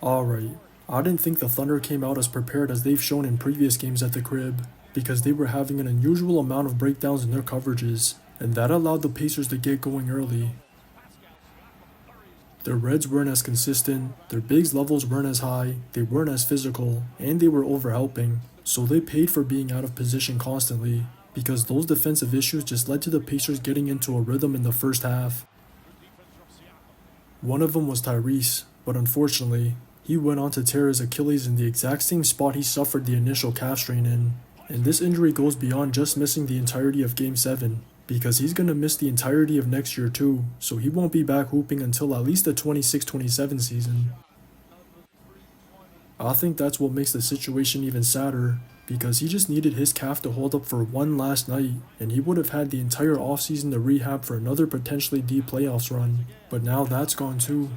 Alright, I didn't think the Thunder came out as prepared as they've shown in previous games at the crib, because they were having an unusual amount of breakdowns in their coverages, and that allowed the Pacers to get going early. Their Reds weren't as consistent, their bigs levels weren't as high, they weren't as physical, and they were overhelping, so they paid for being out of position constantly, because those defensive issues just led to the Pacers getting into a rhythm in the first half. One of them was Tyrese, but unfortunately, he went on to tear his Achilles in the exact same spot he suffered the initial calf strain in, and this injury goes beyond just missing the entirety of Game 7, because he's going to miss the entirety of next year too, so he won't be back hooping until at least the 26-27 season. I think that's what makes the situation even sadder, because he just needed his calf to hold up for one last night, and he would have had the entire offseason to rehab for another potentially deep playoffs run, but now that's gone too.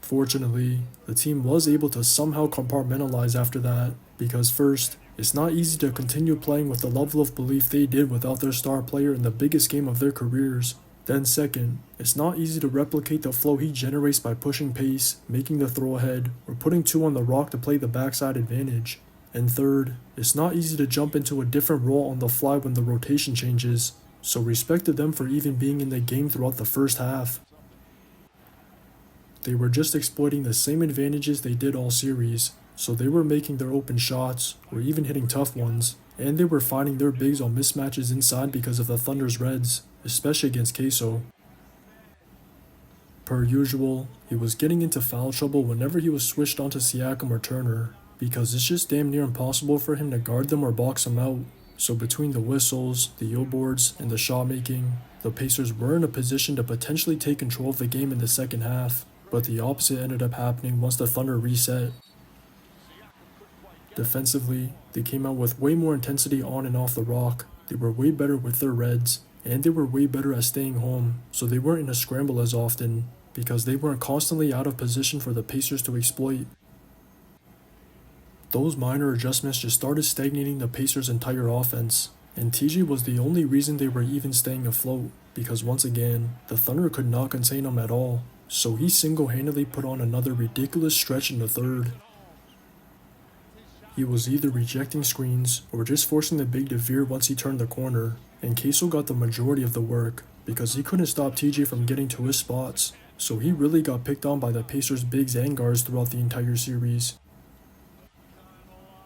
Fortunately, the team was able to somehow compartmentalize after that, because first, it's not easy to continue playing with the level of belief they did without their star player in the biggest game of their careers. Then second, it's not easy to replicate the flow he generates by pushing pace, making the throw ahead, or putting two on the rock to play the backside advantage. And third, it's not easy to jump into a different role on the fly when the rotation changes, so respect to them for even being in the game throughout the first half. They were just exploiting the same advantages they did all series, so they were making their open shots, or even hitting tough ones, and they were finding their bigs on mismatches inside because of the Thunder's Reds, especially against Queso. Per usual, he was getting into foul trouble whenever he was switched onto Siakam or Turner, because it's just damn near impossible for him to guard them or box them out, so between the whistles, the boards, and the shot making, the Pacers were in a position to potentially take control of the game in the second half. But the opposite ended up happening once the Thunder reset. Defensively, they came out with way more intensity on and off the rock, they were way better with their Reds, and they were way better at staying home, so they weren't in a scramble as often, because they weren't constantly out of position for the Pacers to exploit. Those minor adjustments just started stagnating the Pacers' entire offense, and TJ was the only reason they were even staying afloat, because once again, the Thunder could not contain him at all. So he single-handedly put on another ridiculous stretch in the third. He was either rejecting screens or just forcing the big to veer once he turned the corner, and Queso got the majority of the work because he couldn't stop TJ from getting to his spots, so he really got picked on by the Pacers' bigs and guards throughout the entire series.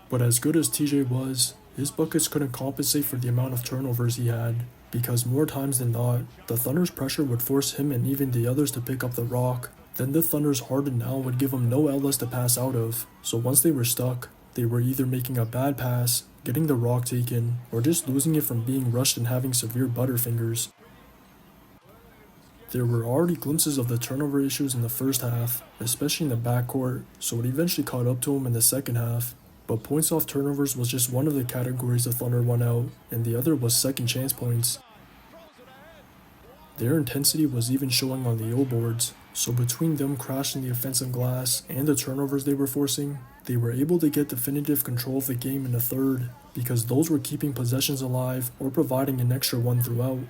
But as good as TJ was, his buckets couldn't compensate for the amount of turnovers he had, because more times than not, the Thunder's pressure would force him and even the others to pick up the rock. Then the Thunder's hardened L would give them no LS to pass out of, so once they were stuck, they were either making a bad pass, getting the rock taken, or just losing it from being rushed and having severe butterfingers. There were already glimpses of the turnover issues in the first half, especially in the backcourt, so it eventually caught up to him in the second half. But points off turnovers was just one of the categories the Thunder won out, and the other was second chance points. Their intensity was even showing on the boards, so between them crashing the offensive glass and the turnovers they were forcing, they were able to get definitive control of the game in the third, because those were keeping possessions alive or providing an extra one throughout.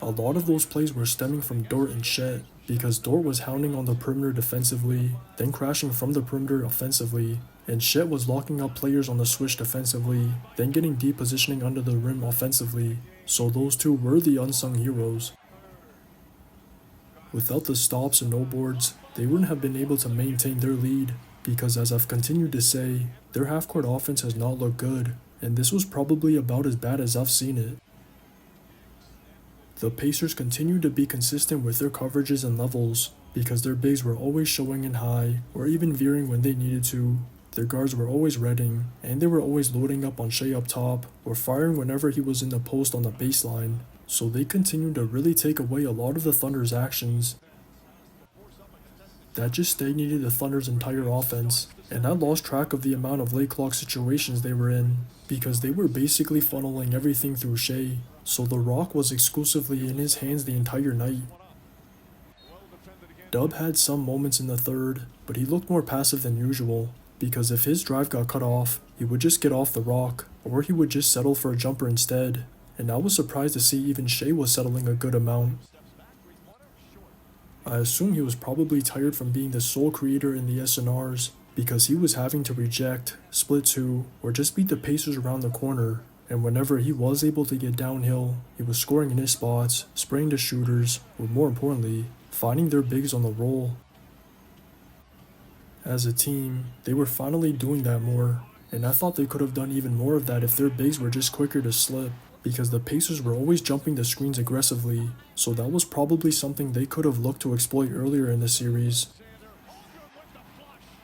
A lot of those plays were stemming from Dort and Chet, because Dort was hounding on the perimeter defensively, then crashing from the perimeter offensively, and Chet was locking up players on the switch defensively, then getting deep positioning under the rim offensively, so those two were the unsung heroes. Without the stops and no boards, they wouldn't have been able to maintain their lead, because as I've continued to say, their half-court offense has not looked good, and this was probably about as bad as I've seen it. The Pacers continued to be consistent with their coverages and levels, because their bigs were always showing in high, or even veering when they needed to. Their guards were always reading, and they were always loading up on Shea up top, or firing whenever he was in the post on the baseline, so they continued to really take away a lot of the Thunder's actions. That just stagnated the Thunder's entire offense, and I lost track of the amount of late clock situations they were in, because they were basically funneling everything through Shea, so the rock was exclusively in his hands the entire night. Dub had some moments in the third, but he looked more passive than usual, because if his drive got cut off, he would just get off the rock, or he would just settle for a jumper instead, and I was surprised to see even Shea was settling a good amount. I assume he was probably tired from being the sole creator in the SNRs because he was having to reject, split two, or just beat the Pacers around the corner, and whenever he was able to get downhill, he was scoring in his spots, spraying the shooters, or more importantly, finding their bigs on the roll. As a team, they were finally doing that more, and I thought they could have done even more of that if their bigs were just quicker to slip, because the Pacers were always jumping the screens aggressively, so that was probably something they could have looked to exploit earlier in the series.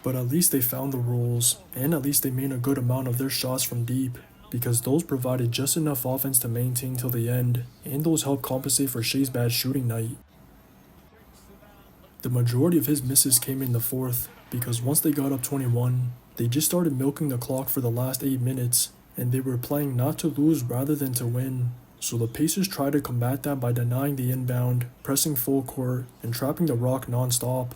But at least they found the rolls, and at least they made a good amount of their shots from deep, because those provided just enough offense to maintain till the end, and those helped compensate for Shea's bad shooting night. The majority of his misses came in the fourth, because once they got up 21, they just started milking the clock for the last 8 minutes, and they were playing not to lose rather than to win. So the Pacers tried to combat that by denying the inbound, pressing full court, and trapping the rock non-stop.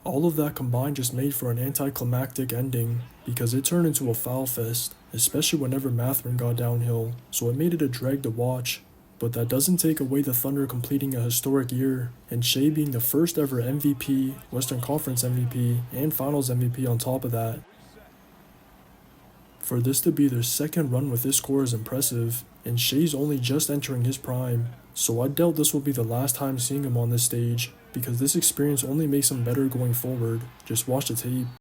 All of that combined just made for an anticlimactic ending, because it turned into a foul fest, especially whenever Matherin got downhill, so it made it a drag to watch. But that doesn't take away the Thunder completing a historic year, and Shea being the first ever MVP, Western Conference MVP, and Finals MVP on top of that. For this to be their second run with this score is impressive, and Shea's only just entering his prime, so I doubt this will be the last time seeing him on this stage, because this experience only makes him better going forward. Just watch the tape.